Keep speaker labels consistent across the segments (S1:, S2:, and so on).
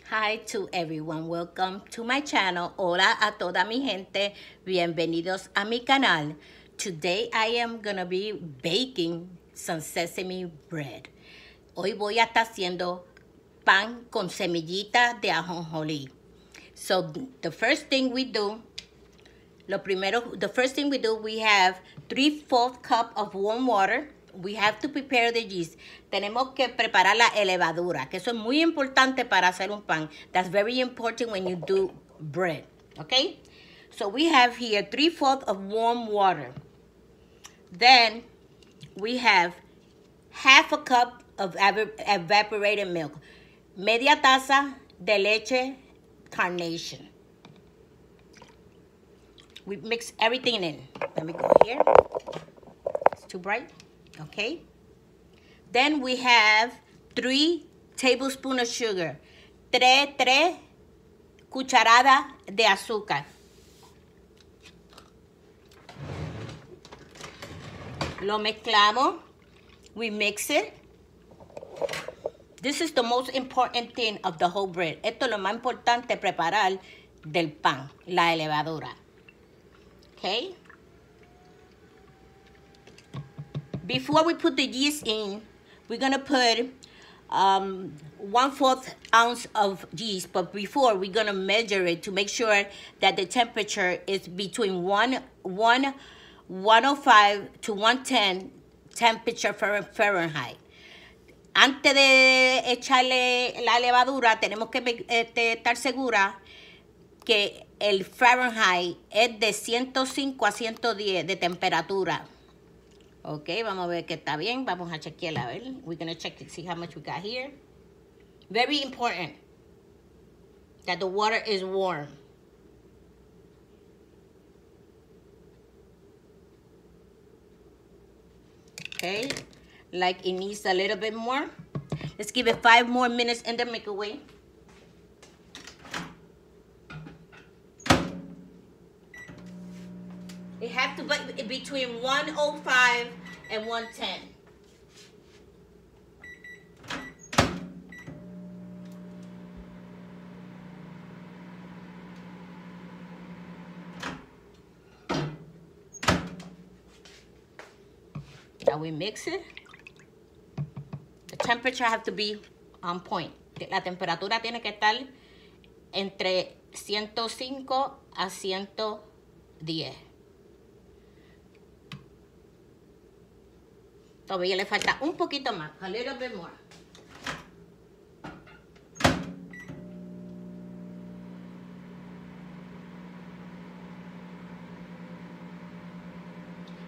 S1: Hi to everyone, welcome to my channel. Hola a toda mi gente, bienvenidos a mi canal. Today I am gonna be baking some sesame bread. Hoy voy a estar haciendo pan con semillita de ajonjolí. So the first thing we do, we have 3/4 cup of warm water. We have to prepare the yeast. Tenemos que preparar la levadura, que eso es muy importante para hacer un pan. That's very important when you do bread, okay? So we have here 3/4 of warm water. Then we have 1/2 cup of evaporated milk. Media taza de leche carnation. We mix everything in. Let me go here. It's too bright. Okay. Then we have 3 tablespoons of sugar. 3 cucharadas de azúcar. Lo mezclamos. We mix it. This is the most important thing of the whole bread. Esto es lo más importante preparar del pan, la levadura. Okay. Before we put the yeast in, we're gonna put 1/4 ounce of yeast. But before, we're gonna measure it to make sure that the temperature is between 105 to 110 temperature Fahrenheit. Antes de echarle la levadura, tenemos que estar segura que el Fahrenheit es de 105 a 110 de temperatura. Ok, vamos a ver que está bien. Vamos a chequear a ver. We're going to check it, see how much we got here. Very important that the water is warm. Okay, like it needs a little bit more. Let's give it 5 more minutes in the microwave. It has to be between 105 and 110. Now we mix it. The temperature has to be on point. La temperatura tiene que estar entre 105 a 110. Todavía le falta un poquito más, a little bit more.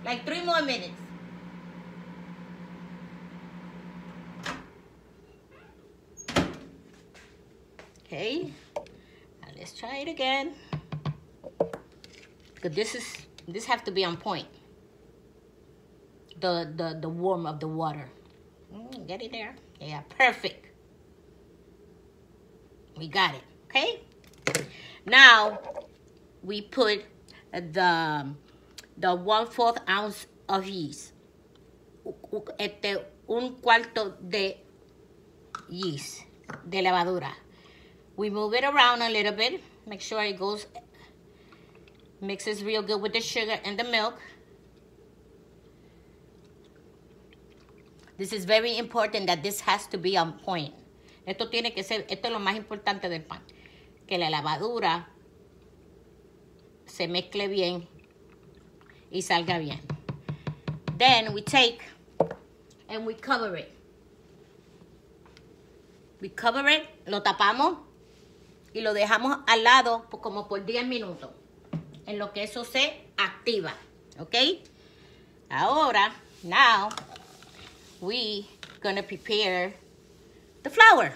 S1: Like 3 more minutes. Okay, now let's try it again. Because this have to be on point. The warm of the water. Get it there. Yeah, perfect. We got it. Okay. Now we put the 1/4 ounce of yeast. Un cuarto de yeast de levadura. We move it around a little bit. Make sure it goes mixes real good with the sugar and the milk. This is very important that this has to be on point. Esto es lo más importante del pan. Que la levadura se mezcle bien y salga bien. Then we take and we cover it. We cover it, lo tapamos y lo dejamos al lado como por 10 minutos. En lo que eso se activa. ¿Ok? Ahora, now, we gonna prepare the flour.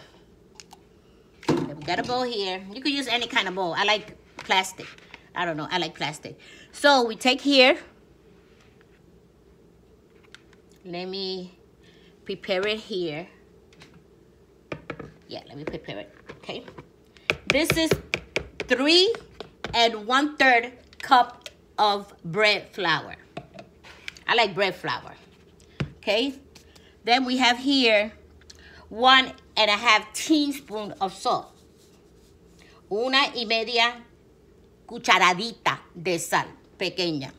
S1: We got a bowl here. You could use any kind of bowl. I like plastic. I don't know. I like plastic. So we take here. Let me prepare it here. Yeah, let me prepare it. Okay. This is 3 1/3 cup of bread flour. I like bread flour. Okay. Then we have here 1 1/2 teaspoon of salt. 1.5 cucharadita de sal pequeña.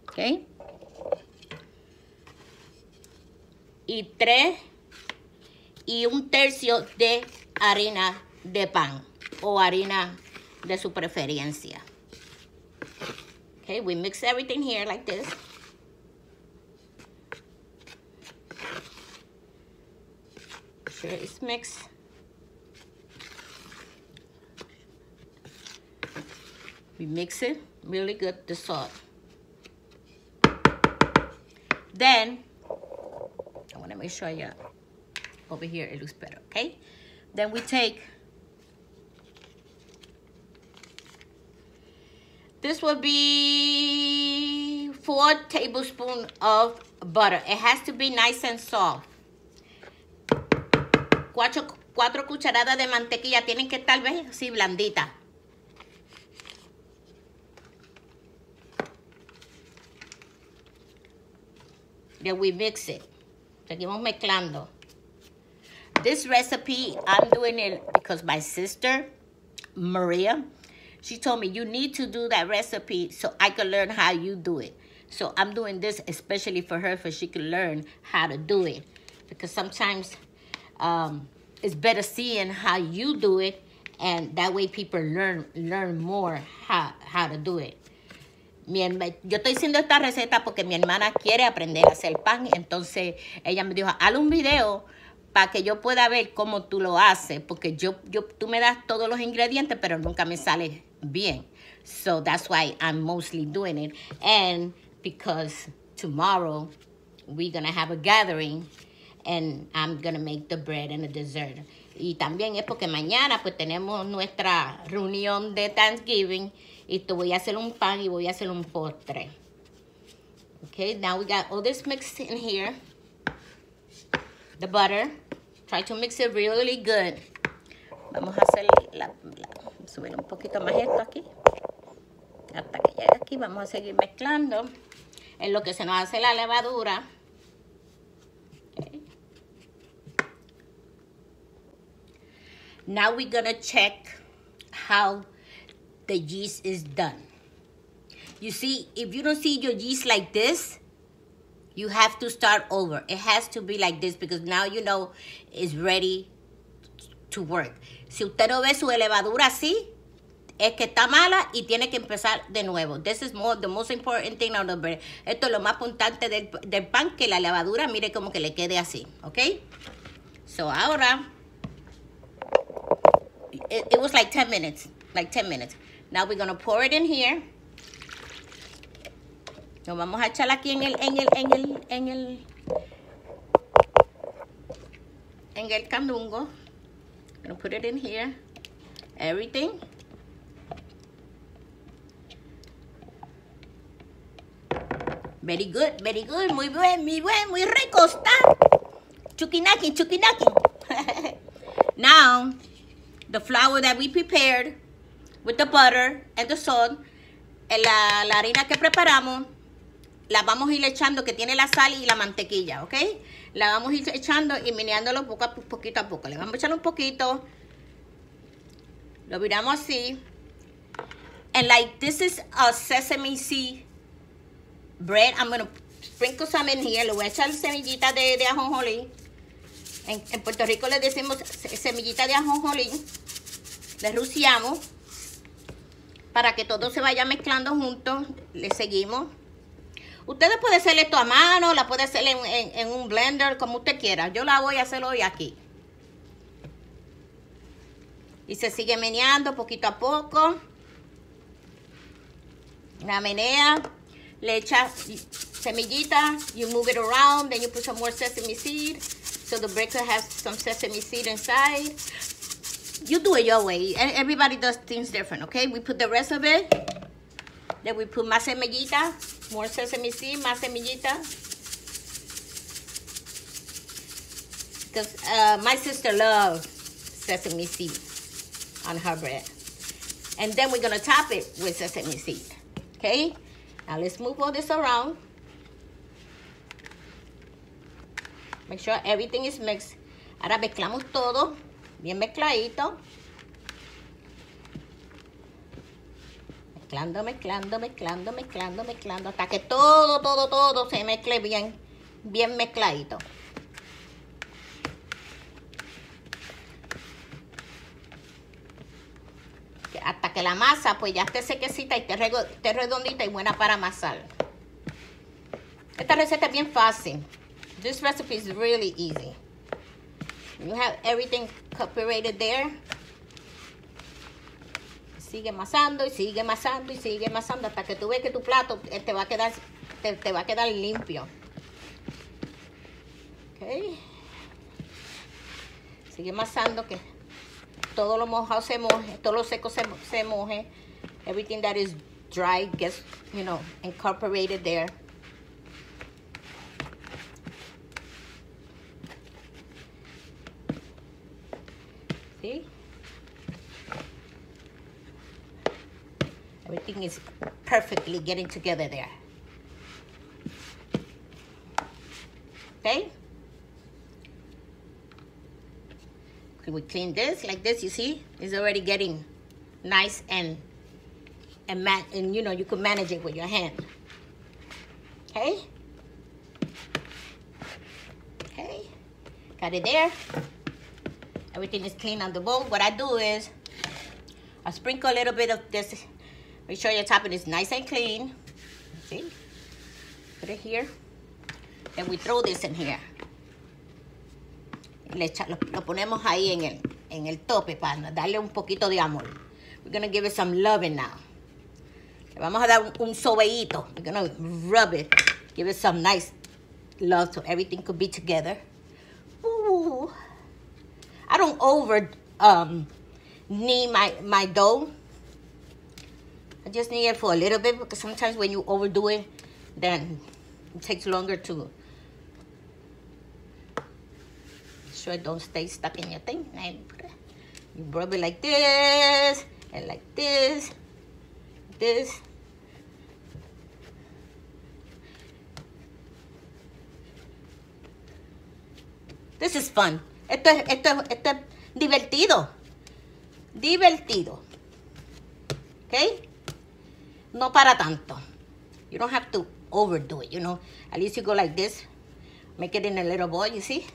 S1: ¿Ok? Y 3 1/3 de harina de pan o harina de su preferencia. Okay, we mix everything here like this. Sure it's mixed. We mix it really good, the salt. Then, I want to make sure over here it looks better, okay? Then we take, this will be 4 tablespoons of butter. It has to be nice and soft. 4 cucharadas de mantequilla. Tienen que estar, ¿ves? Así blandita. Then we mix it. Seguimos mezclando. This recipe, I'm doing it because my sister, Maria, she told me, you need to do that recipe so I can learn how you do it. So I'm doing this especially for her, so she can learn how to do it. Because sometimes it's better seeing how you do it, and that way people learn more how to do it. Yo estoy haciendo esta receta porque mi hermana quiere aprender a hacer pan. Entonces ella me dijo, hazle un video para que yo pueda ver cómo tú lo haces. Porque tú me das todos los ingredientes, pero nunca me sale bien. So that's why I'm mostly doing it. And because tomorrow we're going to have a gathering and I'm going to make the bread and the dessert. Y también es porque mañana pues tenemos nuestra reunión de Thanksgiving. Y te voy a hacer un pan y voy a hacer un postre. Okay, now we got all this mixed in here. The butter. Try to mix it really good. Vamos a hacer subir un poquito más esto aquí. Hasta que llegue aquí vamos a seguir mezclando. En lo que se nos hace la levadura. Okay. Now we're gonna check how the yeast is done. You see, if you don't see your yeast like this, you have to start over. It has to be like this because now you know it's ready to work. Si usted no ve su levadura así, es que está mala y tiene que empezar de nuevo. This is the most important thing of the bread. Esto es lo más importante del pan, que la levadura, mire como que le quede así, ¿ok? So ahora, it was like 10 minutes, Now we're going to pour it in here. Lo vamos a echar aquí en el candungo. I'm going to put it in here. Everything. Very good, very good. Muy buen, muy rico está. Chukinaki. Now, the flour that we prepared with the butter and the salt, la harina que preparamos, la vamos a ir echando, que tiene la sal y la mantequilla, ¿ok? La vamos a ir echando y meneándolo poquito a poco. Le vamos a echar un poquito. Lo viramos así. And like this is a sesame seed bread. I'm going to sprinkle some in here. Le voy a echar semillitas de ajonjolí. En Puerto Rico le decimos semillita de ajonjolí. Le rociamos para que todo se vaya mezclando juntos. Le seguimos. Ustedes pueden hacer esto a mano, la puede hacer en un blender, como usted quiera. Yo la voy a hacer hoy aquí. Y se sigue meneando poquito a poco. La menea. Le echa semillita. You move it around. Then you put some more sesame seed. So the bread could have some sesame seed inside. You do it your way. Everybody does things different, okay? We put the rest of it. Then we put más semillita. More sesame seed, más semillita. Because my sister loves sesame seed on her bread. And then we're going to top it with sesame seed. Okay? Now let's move all this around. Make sure everything is mixed. Ahora mezclamos todo. Bien mezcladito. Mezclando, mezclando, mezclando, mezclando, mezclando, hasta que todo se mezcle bien, bien mezcladito. Hasta que la masa pues ya esté sequecita y esté redondita y buena para amasar. Esta receta es bien fácil. This recipe is really easy. You have everything cooperated there. Sigue amasando y sigue amasando y sigue amasando hasta que tú ves que tu plato te va a quedar limpio. Okay. Sigue amasando que todo lo mojado se moje, todo lo seco se moje. Everything that is dry gets, you know, incorporated there. See? Everything is perfectly getting together there. Okay? We clean this like this, you see? It's already getting nice and you know, you can manage it with your hand. Okay? Okay? Got it there. Everything is clean on the bowl. What I do is I sprinkle a little bit of this. Make sure your topping is nice and clean. See? Put it here. Then we throw this in here. Lo ponemos ahí en el tope para darle un poquito de amor. We're going to give it some loving now. Le vamos a dar un sobeíto. We're going to rub it. Give it some nice love so everything could be together. Ooh. I don't over knead my dough. I just knead it for a little bit because sometimes when you overdo it, then it takes longer to so it don't stay stuck in your thing. And you rub it like this and like this, this. This is fun. Esto es divertido. Divertido. Okay? No para tanto. You don't have to overdo it, you know. At least you go like this. Make it in a little bowl, you see?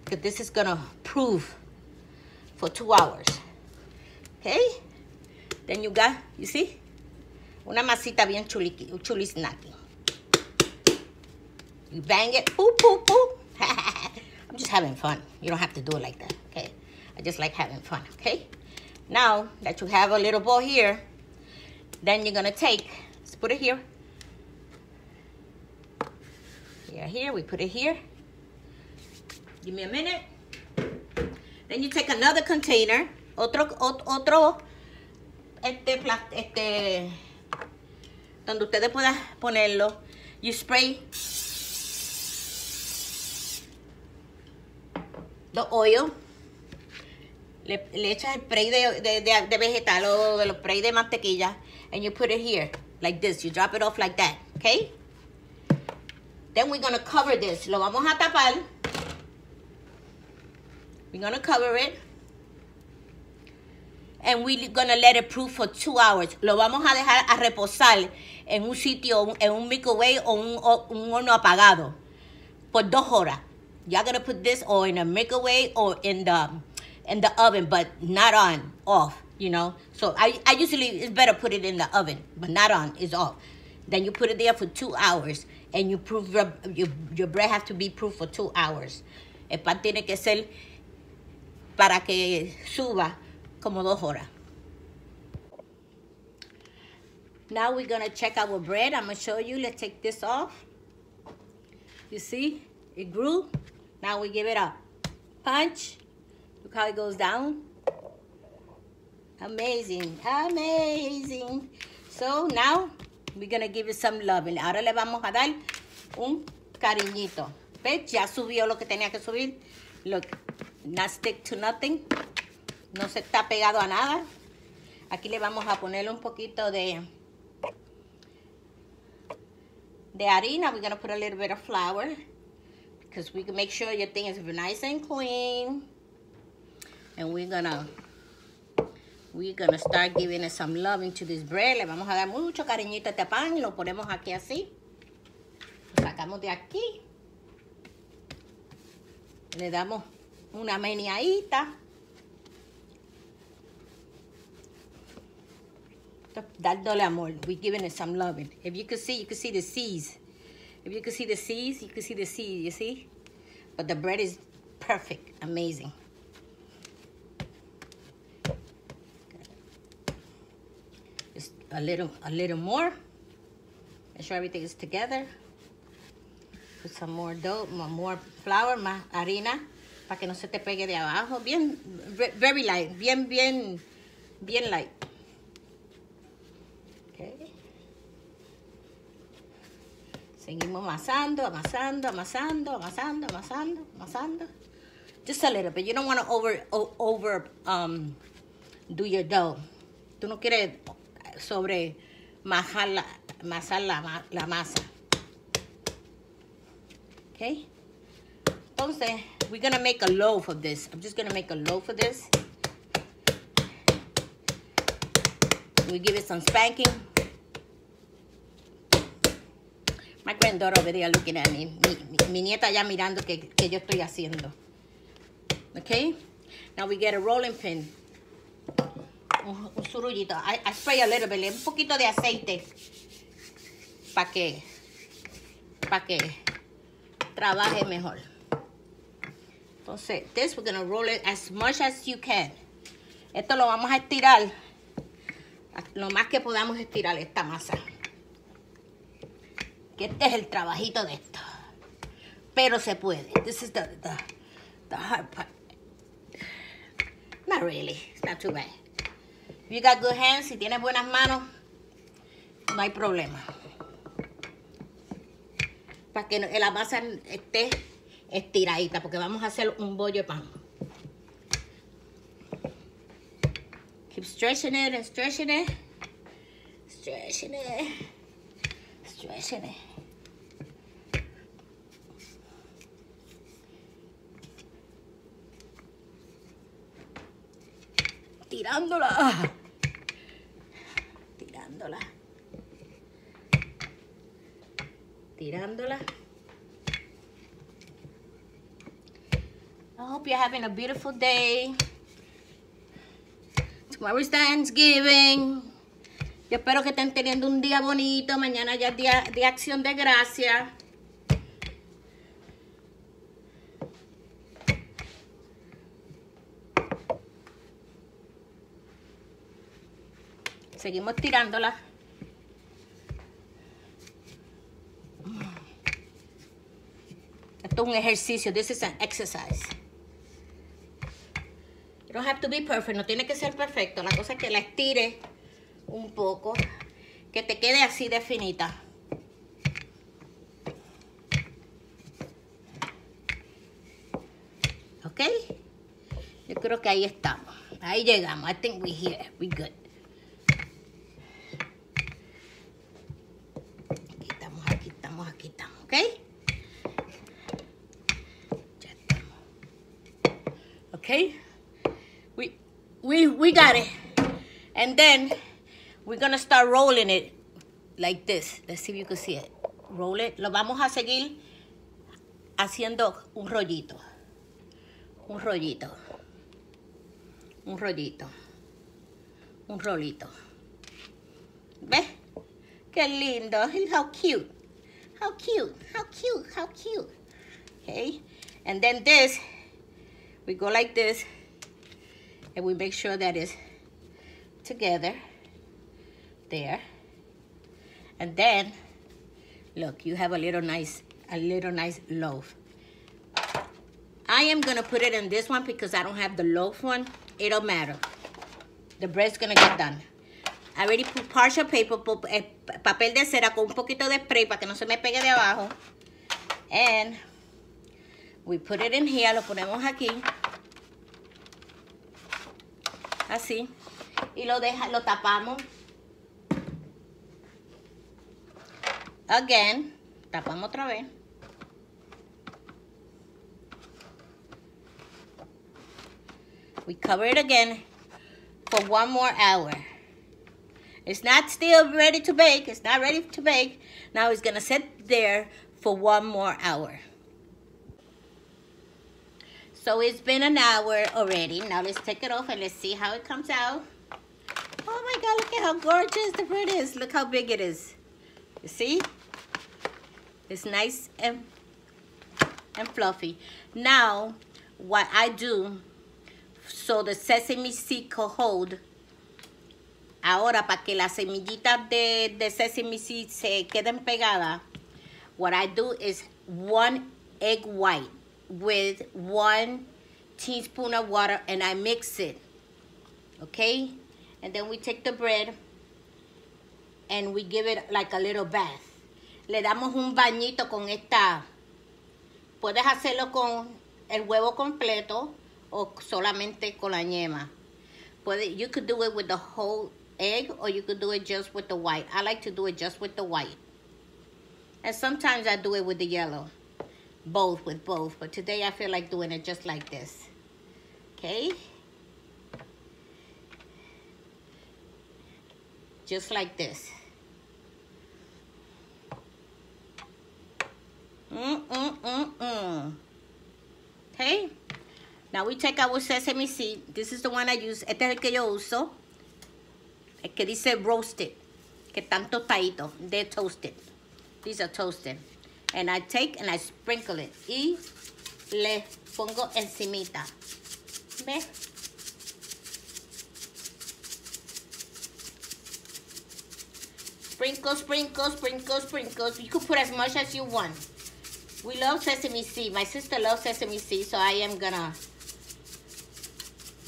S1: Because this is going to prove for 2 hours. Okay? Then you got, you see? Una masita bien chulisnaki. You bang it. Boop, boop, boop. I'm just having fun. You don't have to do it like that, okay? I just like having fun, okay? Now that you have a little bowl here, then you're gonna take, let's put it here. Here, we put it here. Give me a minute. Then you take another container, otro, donde ustedes puedan ponerlo. You spray the oil. Le echas el spray de vegetal o el spray de mantequilla, and you put it here like this. You drop it off like that, okay? Then we're gonna cover this. Lo vamos a tapar. We're gonna cover it, and we're gonna let it proof for 2 hours. Lo vamos a dejar a reposar en un sitio, en un microwave o un horno apagado por 2 horas. You're gonna put this or in a microwave or in the oven, but not on, off, you know. So I usually, it's better put it in the oven, but not on, it's off. Then you put it there for 2 hours, and you proof your bread has to be proof for 2 hours. El pan tiene que ser para que suba como 2 horas. Now we're gonna check our bread. I'm gonna show you. Let's take this off. You see, it grew. Now we give it a punch. Look how it goes down. Amazing, amazing. So now we're gonna give it some loving. Ahora le vamos a dar un cariñito. ¿Ves? Ya subió lo que tenía que subir. Look, not stick to nothing. No se está pegado a nada. Aquí le vamos a poner un poquito de harina. We're gonna put a little bit of flour because we can make sure your thing is nice and clean. And we're gonna we're gonna start giving it some loving to this bread. Le vamos a dar mucho cariñito a este pan y lo ponemos aquí así. Lo sacamos de aquí. Le damos una meneadita. Dándole amor. We're giving it some loving. If you can see the seeds. If you can see the seeds, you can see the seeds, you see? But the bread is perfect, amazing. Just a little more. Make sure everything is together. Put some more dough, more flour, más harina, para que no se te pegue de abajo. Bien, very light, bien light. Okay. Seguimos amasando. Just a little bit. You don't want to over do your dough. Tú no quieres sobre masar la masa. Okay? Entonces, we're going to make a loaf of this. I'm just going to make a loaf of this. We give it some spanking. My granddaughter over there looking at me. Mi nieta ya mirando que yo estoy haciendo. Okay? Now we get a rolling pin. Un surullito. I spray a little bit. Un poquito de aceite. Para que trabaje mejor. Entonces, this we're going to roll it as much as you can. Esto lo vamos a estirar. Lo más que podamos estirar esta masa. Que este es el trabajito de esto. Pero se puede. This is the hard part. Not really. It's not too bad. If you got good hands, si tienes buenas manos, no hay problema. Para que la masa esté estiradita, porque vamos a hacer un bollo de pan. Keep stretching it and stretching it. Stretching it. Stretching it. Tirándola. Tirándola. Tirándola. I hope you're having a beautiful day. Tomorrow is Thanksgiving. Yo espero que estén teniendo un día bonito. Mañana ya es día de acción de gracia. Seguimos tirándola. Esto es un ejercicio. This is an exercise. You don't have to be perfect. No tiene que ser perfecto. La cosa es que la estire un poco. Que te quede así de finita. ¿Ok? Yo creo que ahí estamos. Ahí llegamos. I think we're here. We're good. Aquí estamos. ¿Ok? Ya estamos. ¿Ok? We got it. And then we're going to start rolling it like this. Let's see if you can see it. Roll it. Lo vamos a seguir haciendo un rollito. Un rollito. Un rollito. Un rolito. ¿Ves? Qué lindo. How cute. How cute. How cute. How cute. Okay? And then this, we go like this. And we make sure that it's together. There. And then, look, you have a little nice loaf. I am going to put it in this one because I don't have the loaf one. It don't matter. The bread's going to get done. I already put partial paper, papel de cera con un poquito de spray para que no se me pegue de abajo. And we put it in here, lo ponemos aquí. Así. Y lo tapamos. Again. Tapamos otra vez. We cover it again. for 1 more hour. It's not still ready to bake. It's not ready to bake. Now it's gonna sit there for 1 more hour. So it's been an hour already. Now let's take it off and let's see how it comes out. Oh my God, look at how gorgeous the bread is. Look how big it is. You see? It's nice and fluffy. Now, what I do, so the sesame seed could hold, ahora para que las semillitas de sesame seed se queden pegadas, what I do is 1 egg white with 1 teaspoon of water, and I mix it, okay? And then we take the bread and we give it like a little bath. Le damos un bañito con esta. Puedes hacerlo con el huevo completo o solamente con la yema. You could do it with the whole egg, or you could do it just with the white. I like to do it just with the white. And sometimes I do it with the yellow. With both. But today I feel like doing it just like this. Okay? Just like this. Okay? Now we take our sesame seed. This is the one I use. Este es el que yo uso. El que dice roasted. Que están tostaditos. They're toasted. These are toasted. And I take and I sprinkle it. Y le pongo encimita. ¿Ves? Sprinkle, sprinkle, sprinkle, sprinkle. You can put as much as you want. We love sesame seed. My sister loves sesame seed, so I am gonna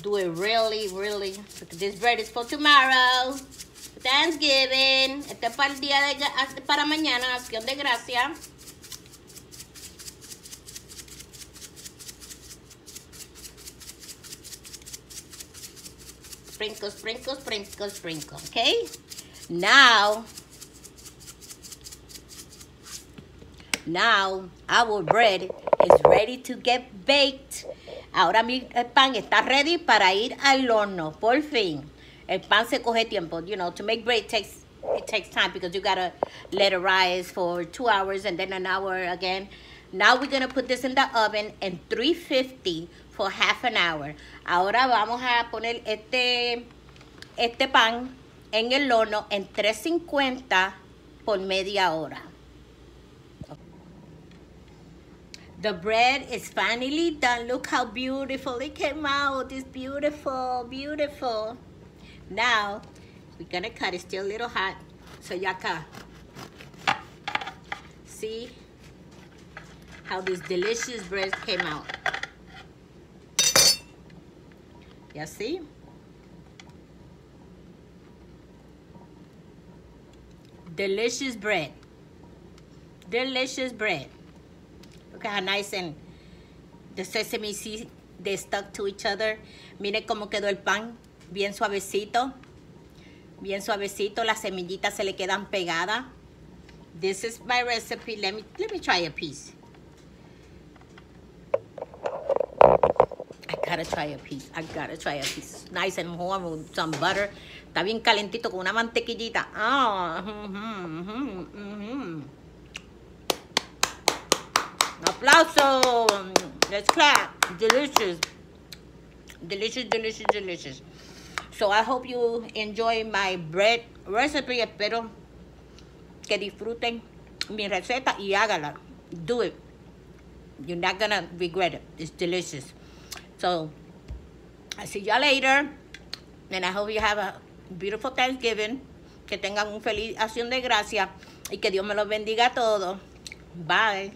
S1: do it really. This bread is for tomorrow. Thanksgiving. Este es para el día para mañana, acción de gracia. Sprinkle, sprinkle, sprinkle, sprinkle. Okay? Now our bread is ready to get baked. Ahora el pan está ready para ir al horno. Por fin. El pan se coge tiempo. You know, to make bread it takes time because you gotta let it rise for 2 hours and then an hour again. Now we're gonna put this in the oven in 350 for half an hour. Ahora vamos a poner este pan en el horno en 350 por media hora. The bread is finally done. Look how beautiful it came out. It's beautiful, beautiful. Now, we're gonna cut it. Still a little hot. So y'all can see how this delicious bread came out. Y'all see? Delicious bread. Delicious bread. Look at how nice and the sesame seeds, they stuck to each other. Mire cómo quedó el pan, bien suavecito. Bien suavecito, las semillitas se le quedan pegadas. This is my recipe. Let me try a piece. I gotta try a piece. Nice and warm with some butter. Está bien calentito con una mantequillita. Aplauso. Let's clap. Delicious. Delicious, delicious, delicious. So I hope you enjoy my bread recipe. Espero que disfruten mi receta y hágala. Do it. You're not gonna regret it. It's delicious. So I see y'all later. And I hope you have a beautiful Thanksgiving. Que tengan un feliz acción de gracia. Y que Dios me los bendiga a todos. Bye.